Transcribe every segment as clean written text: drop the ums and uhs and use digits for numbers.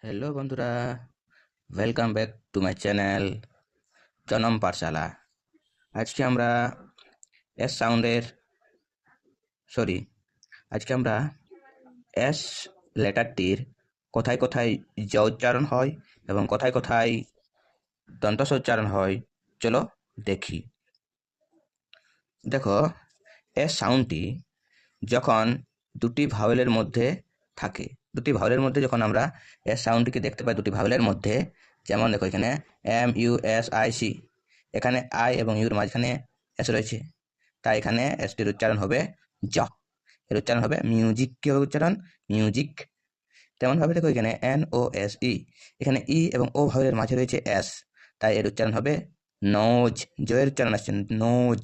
Hello বন্ধুরা, welcome back to my channel জনম পাঠশালা। আজকে আমরা এস সাউন্ডের সরি আজকে আমরা এস লেটারটির কোথায় কোথায় জ উচ্চারণ হয় এবং কোথায় কোথায় দন্তস উচ্চারণ হয়, চলো দেখি। দেখো, এস সাউন্ডটি যখন দুটি ভাওয়েলের মধ্যে থাকে, দুটি ভাওয়েলের মধ্যে যখন আমরা এস সাউন্ডটিকে দেখতে পাই দুটি ভাওয়েলের মধ্যে, যেমন দেখো এখানে MUSIC, এখানে আই এবং ইউর মাঝখানে এস রয়েছে, তাই এখানে এসটির উচ্চারণ হবে জ, এর উচ্চারণ হবে মিউজিক। কি হবে উচ্চারণ? মিউজিক। তেমনভাবে দেখো এখানে NOSE, এখানে ই এবং ও ভাওয়েলের মাঝে রয়েছে এস, তাই এর উচ্চারণ হবে নোজ, জয়ের উচ্চারণ আসছে নোজ।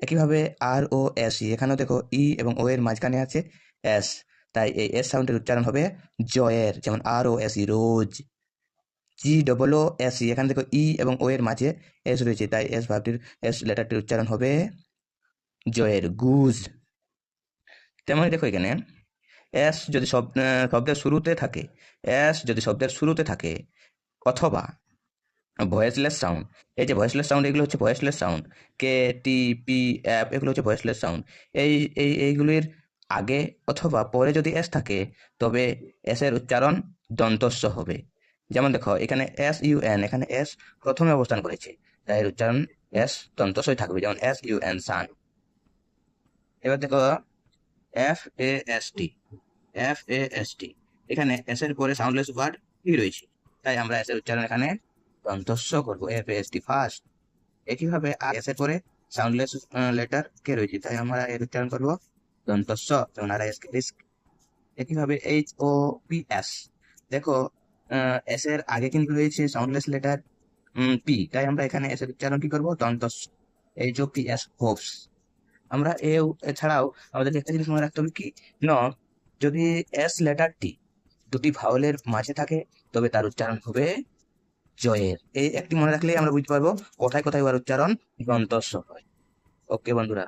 একইভাবে ROSE, এখানেও দেখো ই এবং ও এর মাঝখানে আছে এস, তাই এই এস সাউন্ডের উচ্চারণ হবে জয়ের, যেমন ROSE রোজ। GOOSE, এখানে দেখো ই এবং ও এর মাঝে এস রয়েছে, তাই এস লেটারটির উচ্চারণ হবে জয়ের, গুজ। তেমনই দেখো এখানে এস যদি শব্দের শুরুতে থাকে, এস যদি শব্দের শুরুতে থাকে, অথবা ভয়েসলেস সাউন্ড, এই যে ভয়েসলেস সাউন্ড, এগুলো হচ্ছে ভয়েসলেস সাউন্ড, KTPF, এগুলো হচ্ছে ভয়েসলেস সাউন্ড। এই এইগুলির আগে অথবা পরে যদি এস থাকে, তবে এস এর উচ্চারণ দন্তস্ব হবে। যেমন দেখো এখানে SUN, এখানে এস প্রথমে অবস্থান করেছে, তাই এর উচ্চারণ এস দন্তস্বই থাকবে, যেমন SUN সান। এবার দেখো FAST, FAST, এখানে এস এর পরে সাউন্ডলেস ওয়ার্ড ই রয়েছে, তাই আমরা এস এর উচ্চারণ এখানে দন্তস্ব করবো, FAST ফার্স্ট। একইভাবে এস এর পরে সাউন্ডলেস লেটার কে রয়েছে, তাই আমরা এর উচ্চারণ করবো দন্তস্ব, যেমন রিস্ক। একইভাবে HOPS, দেখো এস এর আগে কিন্তু রয়েছে সাউন্ডলেস লেটার পি, তাই আমরা এখানে এস এর উচ্চারণ কি করবো? দন্তস্ব, HOPS হোপস। আমরা এছাড়াও আমাদেরকে একটা জিনিস মনে রাখতে হবে কি, ন যদি এস লেটারটি দুটি ভাওয়েলের মাঝে থাকে, তবে তার উচ্চারণ হবে জয়ের। এই একটি মনে রাখলেই আমরা বুঝতে পারবো কোথায় কোথায় ওর উচ্চারণ দন্তস্ব হয়। ওকে বন্ধুরা।